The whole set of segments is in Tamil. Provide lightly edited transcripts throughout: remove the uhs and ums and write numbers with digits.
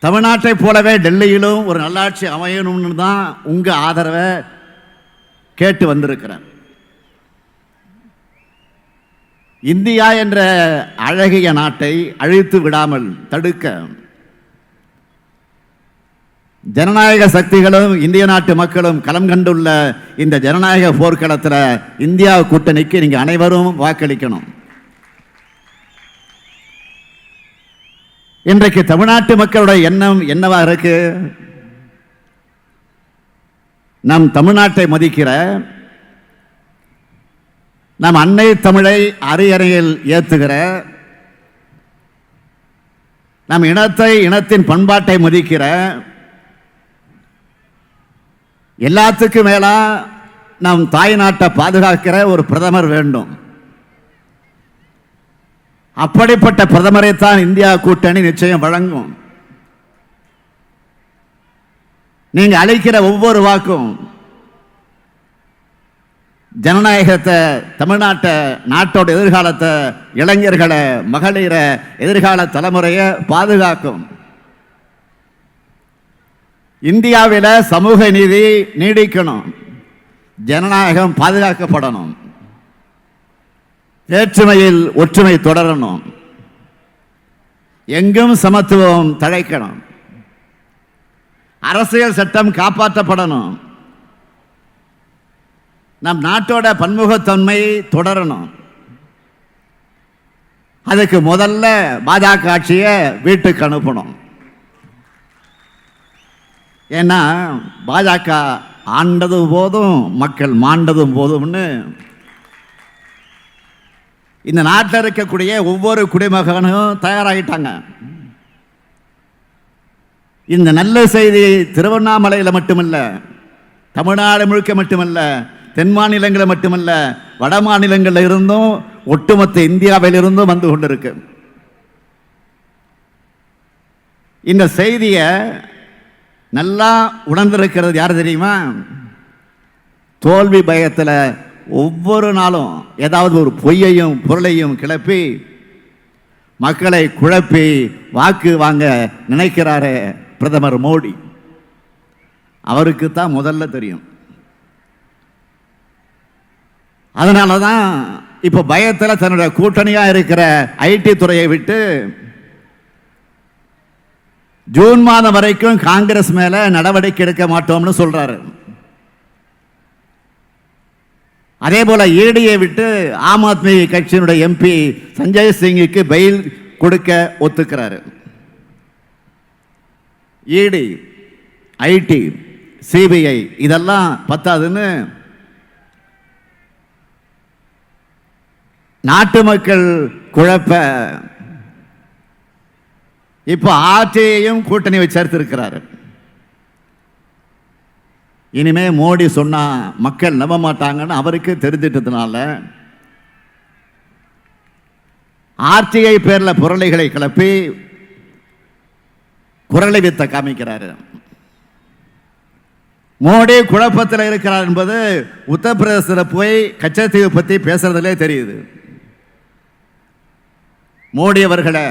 தமிழ்நாட்டை போலவே டெல்லியிலும் ஒரு நல்லாட்சி அமையணும்னு தான் உங்கள் ஆதரவை கேட்டு வந்திருக்கிறேன். இந்தியா என்ற அழகிய நாட்டை அழித்து விடாமல் தடுக்க ஜனநாயக சக்திகளும் இந்திய நாட்டு மக்களும் களம் கண்டுள்ள இந்த ஜனநாயக போர்க்களத்தில் இந்தியா கூட்டணிக்கு நீங்க அனைவரும் வாக்களிக்கணும். இன்றைக்கு தமிழ்நாட்டு மக்களுடைய எண்ணம் என்னவா இருக்கு? நம் தமிழ்நாட்டை மதிக்கிற, நம் அன்னை தமிழை அரியணையில் ஏத்துகிற, நம் இனத்தை இனத்தின் பண்பாட்டை மதிக்கிற, எல்லாத்துக்கும் மேலா நம் தாய் நாட்டை பாதுகாக்கிற ஒரு பிரதமர் வேண்டும். அப்படிப்பட்ட பிரதமரைத்தான் இந்தியா கூட்டணி நிச்சயம் வழங்கும். நீங்க அளிக்கிற ஒவ்வொரு வாக்கும் ஜனநாயகத்தை, தமிழ்நாட்டை, நாட்டோட எதிர்காலத்தை, இளைஞர்களை, மகளிரை, எதிர்கால தலைமுறையை பாதுகாக்கும். இந்தியாவில் சமூக நீதி நீடிக்கணும், ஜனநாயகம் பாதுகாக்கப்படணும், வேற்றுமையில் ஒற்றுமை தொடரணும், எங்கும் சமத்துவம் தழைக்கணும், அரசியல் சட்டம் காப்பாற்றப்படணும், நம் நாட்டோட பன்முகத்தன்மை தொடரணும். அதுக்கு முதல்ல பாஜக ஆட்சியை வீட்டுக்கு அனுப்பணும். ஏன்னா பாஜக ஆண்டதும் போதும் மக்கள் மாண்டதும் போதும்னு இந்த நாட்டில் இருக்கக்கூடிய ஒவ்வொரு குடிமகனும் தயாராகிட்டாங்க. இந்த நல்ல செய்தி திருவண்ணாமலையில் மட்டுமல்ல, தமிழ்நாடு முழுக்க மட்டுமல்ல, தென் மாநிலங்களில் மட்டுமல்ல, வட மாநிலங்களில் இருந்தும் ஒட்டுமொத்த இந்தியாவில் இருந்தும் வந்து கொண்டிருக்கு. இந்த செய்தியை நல்லா உணர்ந்திருக்கிறது யார் தெரியுமா? தோல்வி பயத்தில் ஒவ்வொரு நாளும் ஏதாவது ஒரு பொய்யையும் பொருளையும் கிளப்பி மக்களை குழப்பி வாக்கு வாங்க நினைக்கிறாரே பிரதமர் மோடி. அவருக்கு தான் முதல்ல தெரியும். அதனால தான் இப்போ பயத்தில் தன்னுடைய கூட்டணியாக இருக்கிற ஐடி துறையை விட்டு ஜூன் மாதம் வரைக்கும் காங்கிரஸ் மேல நடவடிக்கை எடுக்க மாட்டோம்னு சொல்றாரு. அதே போல ஈடியை விட்டு ஆம் ஆத்மி கட்சியினுடைய எம்பி சஞ்சய் சிங்குக்கு பெயில் கொடுக்க ஒத்துக்கிறாரு. ஈடி, ஐடி, சிபிஐ இதெல்லாம் பத்தாதுன்னு நாட்டு மக்கள் குழப்ப இப்போ ஆட்சியையும் கூட்டணி வச்சு சேர்த்திருக்கிறாரு. இனிமே மோடி சொன்னா மக்கள் நம்ப மாட்டாங்கன்னு அவருக்கு தெரிஞ்சிட்டதுனால ஆர்டிஐ பேர்ல புரளிகளை கிளப்பி குரலை வித்த காமிக்கிறாரு. மோடி குழப்பத்தில் இருக்கிறார் என்பது உத்தரப்பிரதேசத்தில் போய் கச்சத்தீவு பத்தி பேசுறதுலே தெரியுது. மோடி அவர்களை,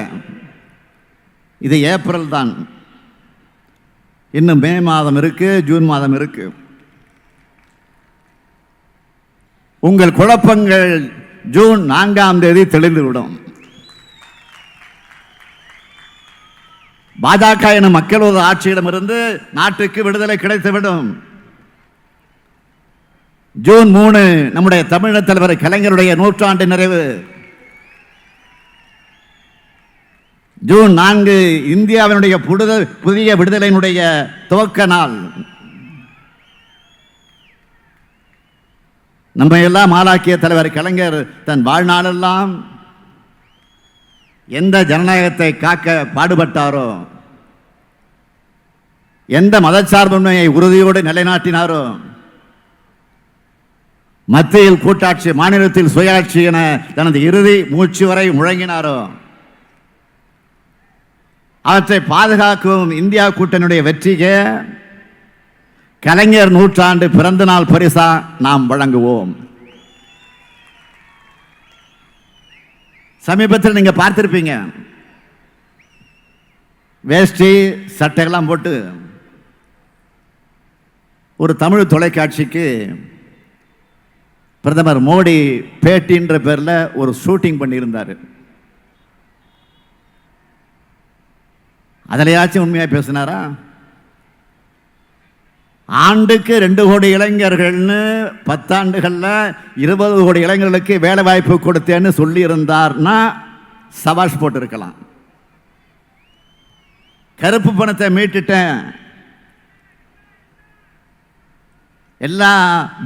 இது ஏப்ரல் தான், இன்னும் மே மாதம் இருக்கு, ஜூன் மாதம் இருக்கு. உங்கள் குழப்பங்கள் ஜூன் 4ஆம் தேதி தெளிந்துவிடும். பாஜக எனும் மக்களோட ஆட்சியிடமிருந்து நாட்டுக்கு விடுதலை கிடைத்துவிடும். ஜூன் 3 நம்முடைய தமிழக தலைவர் கலைஞருடைய 100ஆண்டு நிறைவு. ஜூன் 4 இந்தியாவினுடைய புதிய விடுதலையினுடைய துவக்க நாள். நம்ம எல்லாம் ஆளாக்கிய தலைவர் கலைஞர் தன் வாழ்நாளெல்லாம் எந்த ஜனநாயகத்தை காக்க பாடுபட்டாரோ, எந்த மதச்சார்பின்மையை உறுதியோடு நிலைநாட்டினாரோ, மத்தியில் கூட்டாட்சி, மாநிலத்தில் சுயாட்சி என தனது இறுதி மூச்சு வரை முழங்கினாரோ, அவற்றை பாதுகாக்கும் இந்தியா கூட்டணியுடைய வெற்றிக்கு கலைஞர் 100ஆண்டு பிறந்த நாள் பரிசா நாம் வழங்குவோம். சமீபத்தில் நீங்க பார்த்திருப்பீங்க, வேஷ்டி சட்டையெல்லாம் போட்டு ஒரு தமிழ் தொலைக்காட்சிக்கு பிரதமர் மோடி பேட்டின்ற பேரில் ஒரு ஷூட்டிங் பண்ணியிருந்தார். அதிலையாச்சும் உண்மையாக பேசினாரா? ஆண்டுக்கு 2 கோடி இளைஞர்கள்னு 10 ஆண்டுகளில் 20 கோடி இளைஞர்களுக்கு வேலை வாய்ப்பு கொடுத்தேன்னு சொல்லியிருந்தார்னா சபாஷ் போட்டிருக்கலாம். கருப்பு பணத்தை மீட்டுட்டேன், எல்லா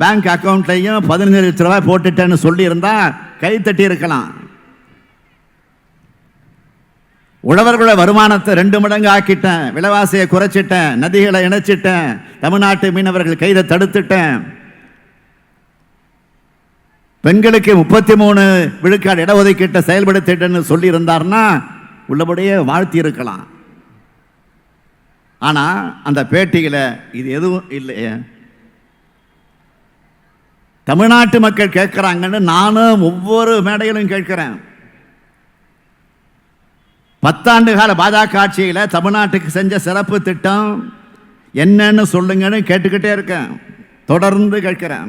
பேங்க் அக்கௌண்ட்லையும் 15 லட்சம் ரூபாய் போட்டுட்டேன்னு சொல்லியிருந்தா கை தட்டி இருக்கலாம். உழவர்களோட வருமானத்தை 2 மடங்கு ஆக்கிட்டேன், விலைவாசியை குறைச்சிட்டேன், நதிகளை இணைச்சிட்டேன், தமிழ்நாட்டு மீனவர்கள் கைதை தடுத்துட்டேன், பெண்களுக்கு 33 விழுக்காடு இடஒதுக்கீட்டை செயல்படுத்திட்டேன்னு சொல்லி இருந்தார்னா உள்ளபடியே வாழ்த்தி இருக்கலாம். ஆனா அந்த பேட்டியில இது எதுவும் இல்லையே. தமிழ்நாட்டு மக்கள் கேட்கிறாங்கன்னு நானும் ஒவ்வொரு மேடையிலும் கேட்கிறேன். 10 ஆண்டு கால பாஜக ஆட்சியில் தமிழ்நாட்டுக்கு செஞ்ச சிறப்பு திட்டம் என்னன்னு சொல்லுங்கன்னு கேட்டுக்கிட்டே இருக்கேன், தொடர்ந்து கேட்கிறேன்.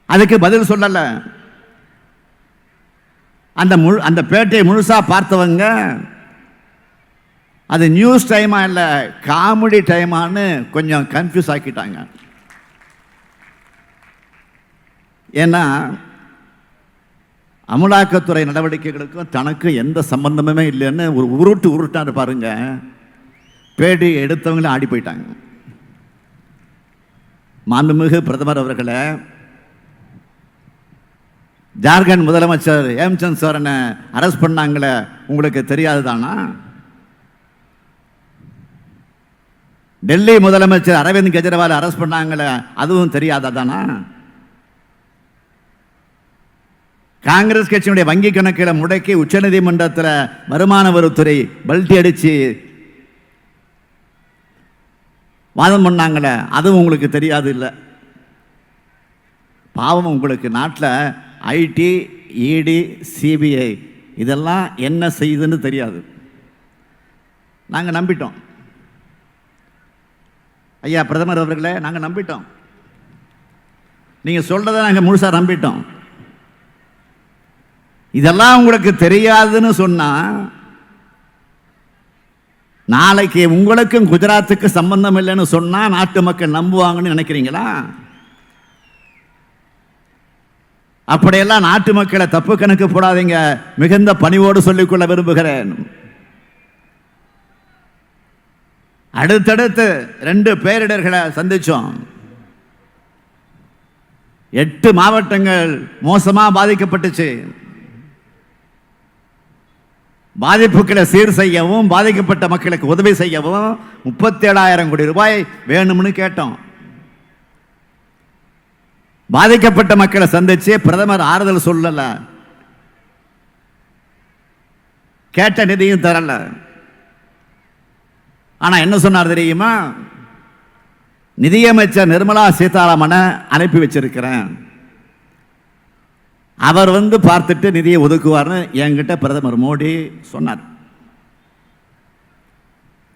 அதுக்கு பதில் சொல்லல. அந்த பேட்டை முழுசா பார்த்தவங்க அது நியூஸ் டைமா இல்ல காமெடி டைமான்னு கொஞ்சம் கன்ஃபியூஸ் ஆக்கிட்டாங்க. ஏன்னா அமலாக்கத்துறை நடவடிக்கைகளுக்கும் தனக்கு எந்த சம்பந்தமுமே இல்லைன்னு ஒரு உருட்டாரு பாருங்க. பேட்டி எடுத்தவங்களும் ஆடி போயிட்டாங்க. மாண்புமிகு பிரதமர் அவர்களை ஜார்க்கண்ட் முதலமைச்சர் ஹேம்சந்த் சோரனை அரெஸ்ட் பண்ணாங்களே, உங்களுக்கு தெரியாதுதானா? டெல்லி முதலமைச்சர் அரவிந்த் கெஜ்ரிவால் அரெஸ்ட் பண்ணாங்களே, அதுவும் தெரியாததானா? காங்கிரஸ் கட்சியினுடைய வங்கி கணக்கில் முடக்கி உச்சநீதிமன்றத்தில் வருமான வரித்துறை பல்டி அடிச்சு வாதம் பண்ணாங்களே, அதுவும் உங்களுக்கு தெரியாது இல்லை? பாவம், உங்களுக்கு நாட்டில் ஐடி, இடி, சிபிஐ இதெல்லாம் என்ன செய்யுதுன்னு தெரியாது. நாங்கள் நம்பிட்டோம். ஐயா பிரதமர் அவர்களே, நாங்கள் நம்பிட்டோம். நீங்கள் சொல்றதை நாங்கள் முழுசாக நம்பிட்டோம். இதெல்லாம் உங்களுக்கு தெரியாதுன்னு சொன்னா நாளைக்கு உங்களுக்கும் குஜராத்துக்கு சம்பந்தம் இல்லைன்னு சொன்னா நாட்டு மக்கள் நம்புவாங்கன்னு நினைக்கிறீங்களா? அப்படியெல்லாம் நாட்டு மக்களை தப்பு கணக்கு போடாதீங்க, மிகுந்த பணிவோடு சொல்லிக்கொள்ள விரும்புகிறேன். அடுத்தடுத்து 2 பேரிடர்களை சந்திச்சோம். 8 மாவட்டங்கள் மோசமா பாதிக்கப்பட்டுச்சு. பாதிப்புகளை சீர் செய்யவும் பாதிக்கப்பட்ட மக்களுக்கு உதவி செய்யவும் 37,000 கோடி ரூபாய் வேணும்னு கேட்டோம். பாதிக்கப்பட்ட மக்களை சந்திச்சு பிரதமர் ஆறுதல் சொல்லல, கேட்ட நிதியும் தரல. ஆனா என்ன சொன்னார் தெரியுமா? நிதியமைச்சர் நிர்மலா சீதாராமனை அனுப்பி வச்சிருக்கிறேன், அவர் வந்து பார்த்துட்டு நிதியை ஒதுக்குவார்னு என்கிட்ட பிரதமர் மோடி சொன்னார்.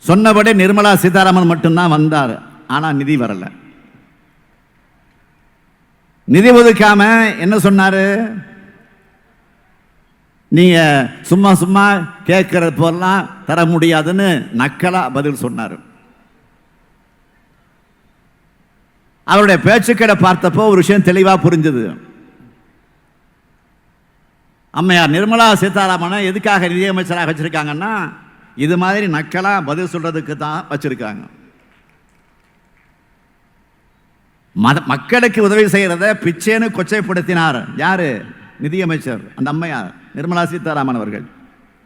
சொன்னபடி நிர்மலா சீதாராமன் மட்டும்தான் வந்தார், ஆனா நிதி வரல. நிதி ஒதுக்காம என்ன சொன்னாரு? நீங்க சும்மா சும்மா கேட்கிற போலாம் தர முடியாதுன்னு நக்கலா பதில் சொன்னார். அவருடைய பேச்சுக்களை பார்த்தப்போ ஒரு விஷயம் தெளிவா புரிஞ்சது. அம்மையார் நிர்மலா சீதாராமனை எதுக்காக நிதியமைச்சராக வச்சிருக்காங்கன்னா இது மாதிரி நக்கலா பதில் சொல்றதுக்கு தான் வச்சிருக்காங்க. மக்களுக்கு உதவி செய்யறத பிச்சேன்னு கொச்சைப்படுத்தினார் யாரு? நிதியமைச்சர் அந்த அம்மையார் நிர்மலா சீதாராமன் அவர்கள்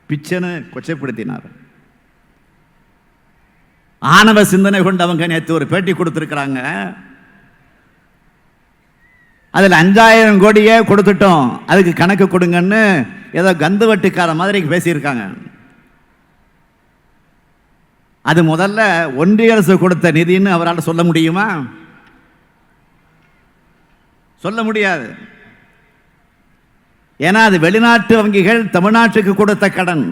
பிச்சேன்னு கொச்சைப்படுத்தினார். ஆணவ சிந்தனை கொண்டவங்க நேற்று ஒரு பேட்டி கொடுத்திருக்கிறாங்க. அதில் 5,000 கோடியே கொடுத்துட்டோம், அதுக்கு கணக்கு கொடுங்கன்னு ஏதோ கந்து வட்டிக்கார மாதிரி பேசியிருக்காங்க. அது முதல்ல ஒன்றிய அரசு கொடுத்த நிதின்னு அவரால் சொல்ல முடியுமா? சொல்ல முடியாது. ஏன்னா அது வெளிநாட்டு வங்கிகள் தமிழ்நாட்டுக்கு கொடுத்த கடன்.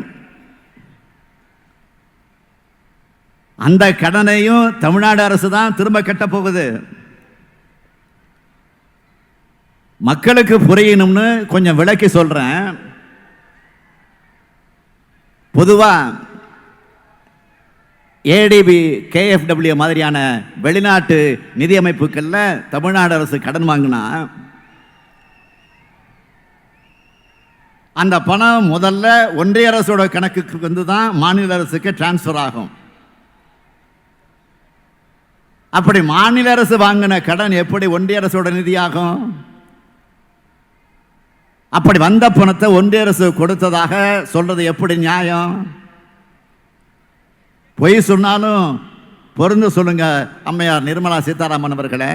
அந்த கடனையும் தமிழ்நாடு அரசு தான் திரும்ப கட்ட போகுது. மக்களுக்கு புரியணும்னு கொஞ்சம் விளக்கி சொல்றேன். பொதுவா ஏடிபி, KFW மாதிரியான வெளிநாட்டு நிதி அமைப்புகள்ல தமிழ்நாடு அரசு கடன் வாங்கினா அந்த பணம் முதல்ல ஒன்றிய அரசோட கணக்குக்கு வந்து தான் மாநில அரசுக்கு டிரான்ஸ்ஃபர் ஆகும். அப்படி மாநில அரசு வாங்கின கடன் எப்படி ஒன்றிய அரசோட நிதியாகும்? அப்படி வந்த பணத்தை ஒன்றிய அரசு கொடுத்ததாக சொல்றது எப்படி நியாயம்? பொய் சொன்னாலும் பொருந்து சொல்லுங்க அம்மையார் நிர்மலா சீதாராமன் அவர்களே.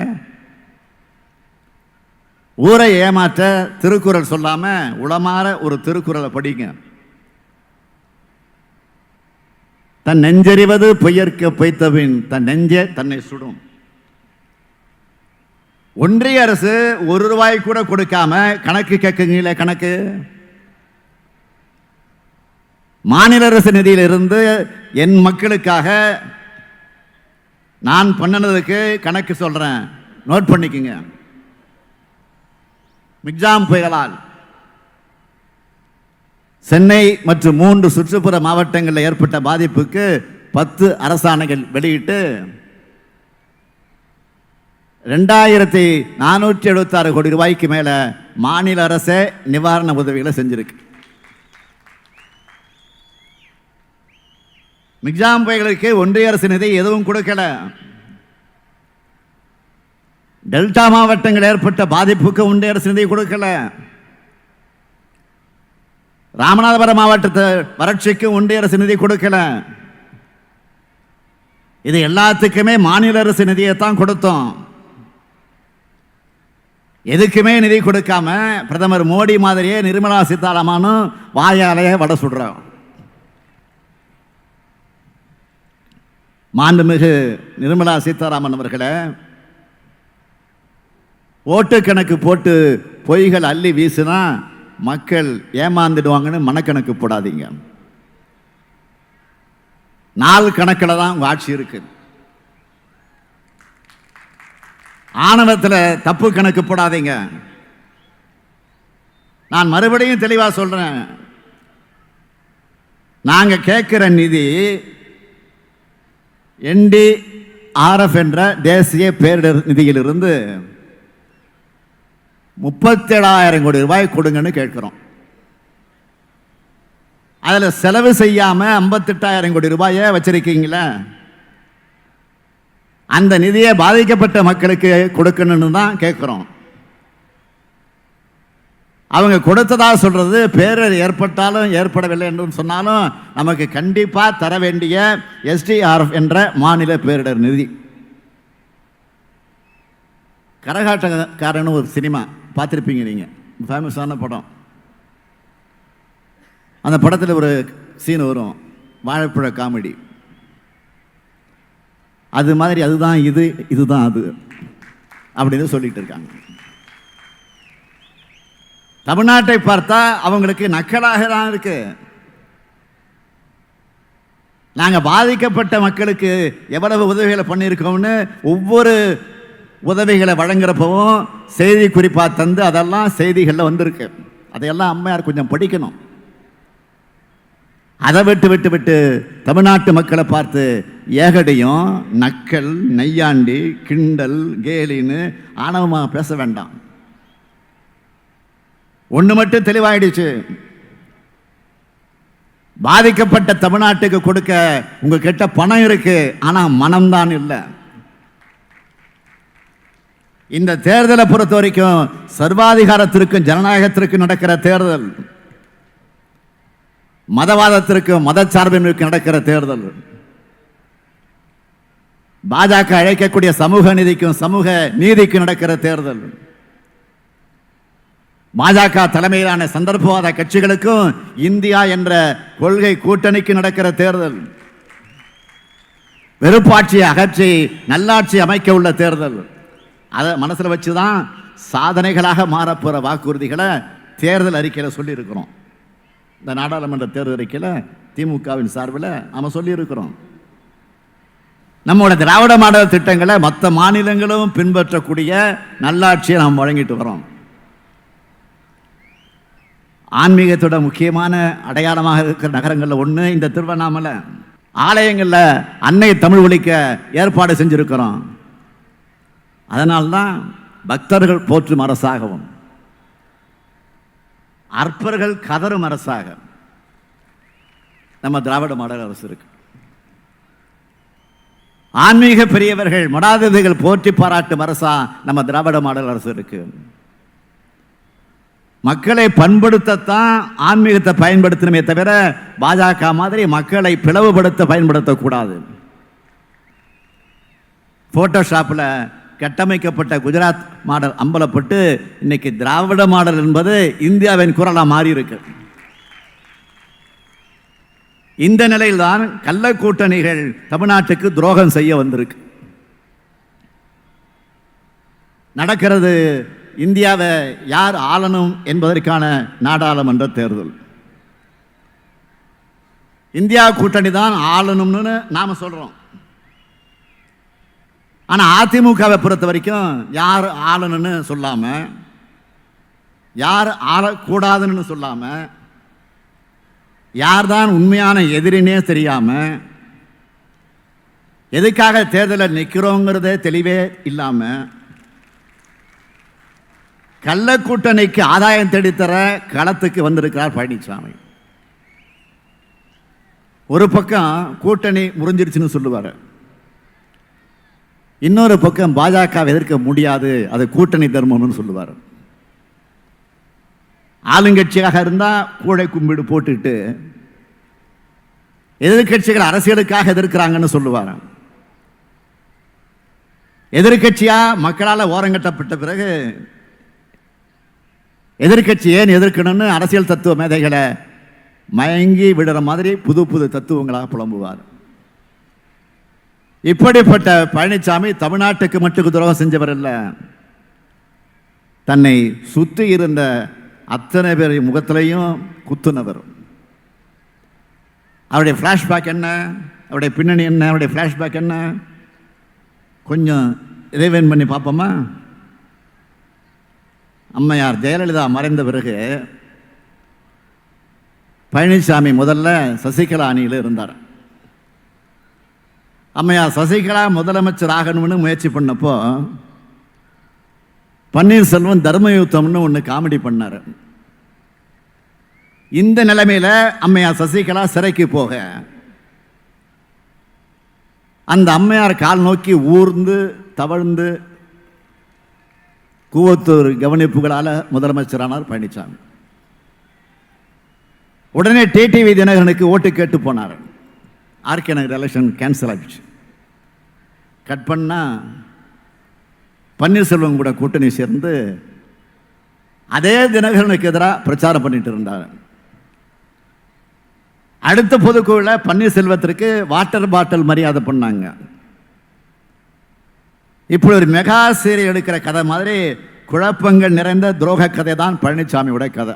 ஊரை ஏமாற்ற திருக்குறள் சொல்லாம உளமாற ஒரு திருக்குறளை படிங்க. தன் நெஞ்சறிவது பொய்யற்க பொய்த்தபின் தன் நெஞ்சே தன்னை சுடும். ஒன்றிய அரசு ₹1 கூட கொடுக்காம கணக்கு கேட்குங்களே கணக்கு. மாநில அரசு நிதியில் இருந்து என் மக்களுக்காக நான் பண்ணினதுக்கு கணக்கு சொல்றேன், நோட் பண்ணிக்கங்க. மிக்ஜாம் புயலால் சென்னை மற்றும் 3 சுற்றுப்புற மாவட்டங்களில் ஏற்பட்ட பாதிப்புக்கு 10 அரசாணைகள் வெளியிட்டு 2476 கோடி ரூபாய்க்கு மேல மாநில அரசே நிவாரண உதவிகளை செஞ்சிருக்கு. மிக்ஜாம் புயலுக்கு ஒன்றிய அரசு நிதி எதுவும் கொடுக்கல. டெல்டா மாவட்டங்கள் ஏற்பட்ட பாதிப்புக்கு ஒன்றிய அரசு நிதி கொடுக்கல. ராமநாதபுரம் மாவட்டத்தை வறட்சிக்கு ஒன்றிய அரசு நிதி கொடுக்கல. இது எல்லாத்துக்குமே மாநில அரசு நிதியை தான் கொடுத்தோம். எதுக்குமே நிதி கொடுக்காம பிரதமர் மோடி மாதிரியே நிர்மலா சீதாராமனும் வாயாலேயே வடை சுடுறோம். மாண்புமிகு நிர்மலா சீதாராமன் அவர்களே, ஓட்டு கணக்கு போட்டு பொய்கள் அள்ளி வீசினா மக்கள் ஏமாந்துடுவாங்கன்னு மனக்கணக்கு போடாதீங்க. நாள் கணக்கில் தான் உங்க ஆட்சி இருக்கு. ஆணவத்தில் தப்பு கணக்கு போடாதீங்க. நான் மறுபடியும் தெளிவா சொல்றேன், நாங்க கேட்கிற நிதி NDRF என்ற தேசிய பேரிடர் நிதியிலிருந்து 37,000 கோடி ரூபாய் கொடுங்கன்னு கேட்கிறோம். அதுல செலவு செய்யாம 58,000 கோடி ரூபாயை வச்சிருக்கீங்களா? அந்த நிதியை பாதிக்கப்பட்ட மக்களுக்கு கொடுக்கணும்னு தான் கேட்கிறோம். அவங்க கொடுத்ததா சொல்றது பேரர் ஏற்பட்டாலும் ஏற்படவில்லை என்று சொன்னாலும் நமக்கு கண்டிப்பா தர வேண்டிய SDRF என்ற மாநில பேரிடர் நிதி. கரகாட்டக்காரன் ஒரு சினிமா பார்த்துருப்பீங்க நீங்க, ஃபேமஸான படம். அந்த படத்தில் ஒரு சீன் வரும், வாழைப்பழ காமெடி. அது மாதிரி அதுதான் இது, இதுதான் அது அப்படின்னு சொல்லிட்டு இருக்காங்க. தமிழ்நாட்டை பார்த்தா அவங்களுக்கு நக்கலாக தான் இருக்கு. நாங்க பாதிக்கப்பட்ட மக்களுக்கு எவ்வளவு உதவிகளை பண்ணியிருக்கோம்னு ஒவ்வொரு உதவிகளை வழங்குறப்பவும் செய்தி குறிப்பா தந்து அதெல்லாம் செய்திகள்ல வந்திருக்கு. அதையெல்லாம் அம்மையார் கொஞ்சம் படிக்கணும். அதை விட்டு தமிழ்நாட்டு மக்களை பார்த்து ஏகடியும் நக்கல், நையாண்டி, கிண்டல், கேலின்னு ஆணவமா பேச வேண்டாம். ஒண்ணு மட்டும் தெளிவாயிடுச்சு, பாதிக்கப்பட்ட தமிழ்நாட்டுக்கு கொடுக்க உங்க கிட்ட பணம் இருக்கு, ஆனா மனம்தான் இல்லை. இந்த தேர்தலை பொறுத்த வரைக்கும் சர்வாதிகாரத்திற்கும் ஜனநாயகத்திற்கும் நடக்கிற தேர்தல், மதவாதத்திற்கும் மதச்சார்பின்மைக்கு நடக்கிற தேர்தல், பாஜக அழைக்கக்கூடிய சமூக நீதிக்கும் சமூக நீதிக்கும் நடக்கிற தேர்தல், பாஜக தலைமையிலான சந்தர்ப்பவாத கட்சிகளுக்கும் இந்தியா என்ற கொள்கை கூட்டணிக்கு நடக்கிற தேர்தல், வெறுப்பாட்சியை அகற்றி நல்லாட்சி அமைக்க உள்ள தேர்தல். அதை மனசுல வச்சுதான் சாதனைகளாக மாறப்போற வாக்குறுதிகளை தேர்தல் அறிக்கையில் சொல்லி இருக்கிறோம். இந்த நாடாளுமன்ற தேர்தல் அறிக்கையில் திமுகவின் சார்பில் நாம சொல்லி இருக்கிறோம். நம்மோட திராவிட மாடல் திட்டங்களை மற்ற மாநிலங்களும் பின்பற்றக்கூடிய நல்லாட்சியை நாம் வழங்கிட்டு வரோம். ஆன்மீகத்தோட முக்கியமான அடையாளமாக இருக்கிற நகரங்களில் ஒன்று இந்த திருவண்ணாமலை. ஆலயங்களில் அன்னை தமிழ் ஒலிக்க ஏற்பாடு செஞ்சிருக்கிறோம். அதனால்தான் பக்தர்கள் போற்றும் அரசாகவும் அற்பர்கள் கதரும் அரசாக நம்ம திராவிட மாடல் அரசு இருக்கு. ஆன்மீக பெரியவர்கள் மடாதிபதிகள் போற்றி பாராட்டும் அரசா நம்ம திராவிட மாடல் அரசு இருக்கு. மக்களை பண்படுத்தத்தான் ஆன்மீகத்தை பயன்படுத்தணுமே தவிர பாஜக மாதிரி மக்களை பிளவுபடுத்த பயன்படுத்தக்கூடாது. போட்டோஷாப்பில் கட்டமைக்கப்பட்ட குஜராத் மாடல் அம்பலப்பட்டு இன்னைக்கு திராவிட மாடல் என்பது இந்தியாவின் குரலாக மாறி இருக்கு. இந்த நிலையில்தான் கள்ள கூட்டணிகள் தமிழ்நாட்டுக்கு துரோகம் செய்ய வந்திருக்கு. நடக்கிறது இந்தியாவை யார் ஆளணும் என்பதற்கான நாடாளுமன்ற தேர்தல். இந்தியா கூட்டணி தான் ஆளணும்னு நாம சொல்றோம். ஆனால் அதிமுகவை பொறுத்த வரைக்கும் யார் ஆளணும்னு சொல்லாம, யார் ஆளக்கூடாதுன்னு சொல்லாம, யார் தான் உண்மையான எதிரினே தெரியாம, எதுக்காக தேர்தலில் நிற்கிறோங்கிறதே தெளிவே இல்லாம, கள்ள கூட்டணிக்கு ஆதாயம் தேடித்தர களத்துக்கு வந்திருக்கிறார் பழனிசாமி. ஒரு பக்கம் கூட்டணி முறிஞ்சிருச்சுன்னு சொல்லுவார், இன்னொரு பக்கம் பாஜக எதிர்க்க முடியாது, அது கூட்டணி தர்மம்னு சொல்லுவார். ஆளுங்கட்சியாக இருந்தால் கூடை கும்பிடு போட்டுட்டு எதிர்கட்சிகள் அரசியலுக்காக எதிர்க்கிறாங்கன்னு சொல்லுவார். எதிர்கட்சியா மக்களால் ஓரங்கட்டப்பட்ட பிறகு எதிர்கட்சி ஏன் எதிர்க்கணும்னு அரசியல் தத்துவ மேதைகளை மயங்கி விடுற மாதிரி புது புது தத்துவங்களாக புலம்புவார். இப்படிப்பட்ட பழனிசாமி தமிழ்நாட்டுக்கு மட்டும் துரோகம் செஞ்சவர் இல்லை, தன்னை சுற்றி இருந்த அத்தனை பேர் முகத்திலையும் குத்துனவர். அவருடைய ஃப்ளாஷ்பேக் என்ன, அவருடைய பின்னணி என்ன, அவருடைய ஃப்ளாஷ்பேக் என்ன, கொஞ்சம் ரிவைண்ட் பண்ணி பார்ப்போமா? அம்மையார் ஜெயலலிதா மறைந்த பிறகு பழனிசாமி முதல்ல சசிகலா அணியில் இருந்தார். அம்மையார் சசிகலா முதலமைச்சர் ஆகணும்னு முயற்சி பண்ணப்போ பன்னீர்செல்வம் தர்மயுத்தம்னு ஒன்று காமெடி பண்ணார். இந்த நிலைமையில் அம்மையார் சசிகலா சிறைக்கு போக அந்த அம்மையார் கால் நோக்கி ஊர்ந்து தவழ்ந்து கூவத்தூர் கவனிப்புகளால் முதலமைச்சரானார் பழனிசாமி. உடனே டிடிவி தினகரனுக்கு ஓட்டு கேட்டு போனார். ஆர்கே நகர் எலெக்ஷன் கேன்சல் ஆகிடுச்சு. கட் பண்ணால் பன்னீர்செல்வம் கூட கூட்டணி சேர்ந்து அதே தினகரனுக்கு எதிராக பிரச்சாரம் பண்ணிட்டு இருந்தார். அடுத்த பொதுக்குழுவில் பன்னீர்செல்வத்திற்கு வாட்டர் பாட்டில் மரியாதை பண்ணாங்க. இப்படி ஒரு மெகா சீரியல் எடுக்கிற கதை மாதிரி குழப்பங்கள் நிறைந்த துரோக கதை தான் பழனிசாமியோட கதை.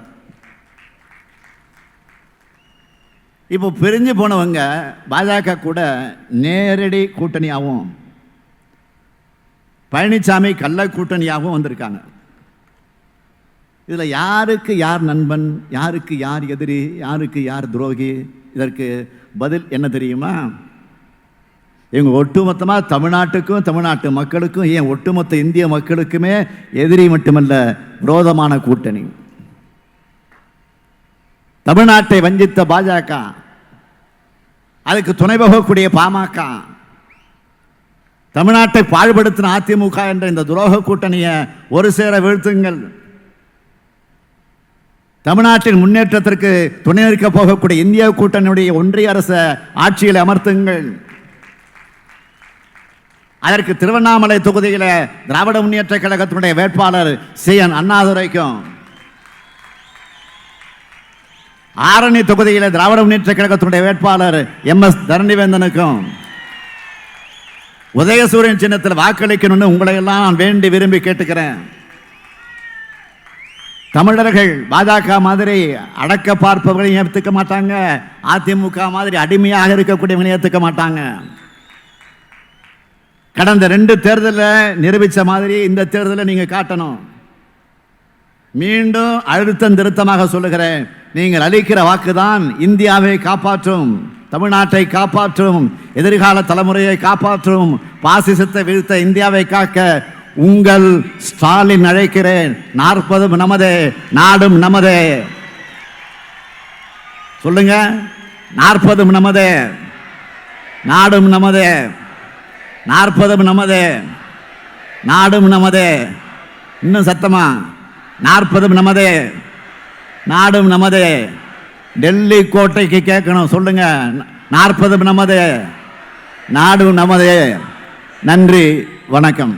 இப்போ பிரிஞ்சு போனவங்க பாஜக கூட நேரடி கூட்டணியாகவும் பழனிசாமி கள்ள கூட்டணியாகவும் வந்திருக்காங்க. இதில் யாருக்கு யார் நண்பன், யாருக்கு யார் எதிரி, யாருக்கு யார் துரோகி, இதற்கு பதில் என்ன தெரியுமா? இவங்க ஒட்டுமொத்தமாக தமிழ்நாட்டுக்கும் தமிழ்நாட்டு மக்களுக்கும், ஏன் ஒட்டுமொத்த இந்திய மக்களுக்குமே எதிரி மட்டுமல்ல, விரோதமான கூட்டணி. தமிழ்நாட்டை வஞ்சித்த பாஜக, அதுக்கு துணை போகக்கூடிய பாமக, தமிழ்நாட்டை பாழ்படுத்தின அதிமுக என்ற இந்த துரோக கூட்டணியை ஒரு சேர வீழ்த்துங்கள். தமிழ்நாட்டின் முன்னேற்றத்திற்கு துணை நிற்க போகக்கூடிய இந்திய கூட்டணியுடைய ஒன்றிய அரசு ஆட்சியில் அமர்த்துங்கள். அதற்கு திருவண்ணாமலை தொகுதியில் திராவிட முன்னேற்ற கழகத்தினுடைய வேட்பாளர் சி.என். அண்ணாதுரைக்கும், ஆரணி தொகுதியில் திராவிட முன்னேற்ற கழகத்தினுடைய வேட்பாளர் எம்.எஸ். தரணிவேந்தனுக்கும் உதயசூரியன் சின்னத்தில் வாக்களிக்கணும்னு உங்களை எல்லாம் நான் வேண்டி விரும்பி கேட்டுக்கிறேன். தமிழர்கள் பாஜக மாதிரி அடக்க பார்ப்பவர்களையும் ஏற்றுக்க மாட்டாங்க, அதிமுக மாதிரி அடிமையாக இருக்கக்கூடியவங்களையும் ஏற்றுக்க மாட்டாங்க. கடந்த 2 தேர்தலில் நிரூபித்த மாதிரி இந்த தேர்தலை நீங்க காட்டணும். மீண்டும் அழுத்தம் திருத்தமாக சொல்லுகிறேன், நீங்கள் அளிக்கிற வாக்குதான் இந்தியாவை காப்பாற்றும், தமிழ்நாட்டை காப்பாற்றும், எதிர்கால தலைமுறையை காப்பாற்றும். பாசிசத்தை வீழ்த்த இந்தியாவை காக்க உங்கள் ஸ்டாலின் அழைக்கிறேன். 40 நமதே, நாடும் நமதே. சொல்லுங்க, 40 நமதே, நாடும் நமதே. 40 நமதே, நாடும் நமதே. இன்னும் சத்தமா, 40 நமதே, நாடும் நமதே. டெல்லி கோட்டைக்கு கேட்கணும். சொல்லுங்க, 40 நமதே, நாடும் நமதே. நன்றி, வணக்கம்.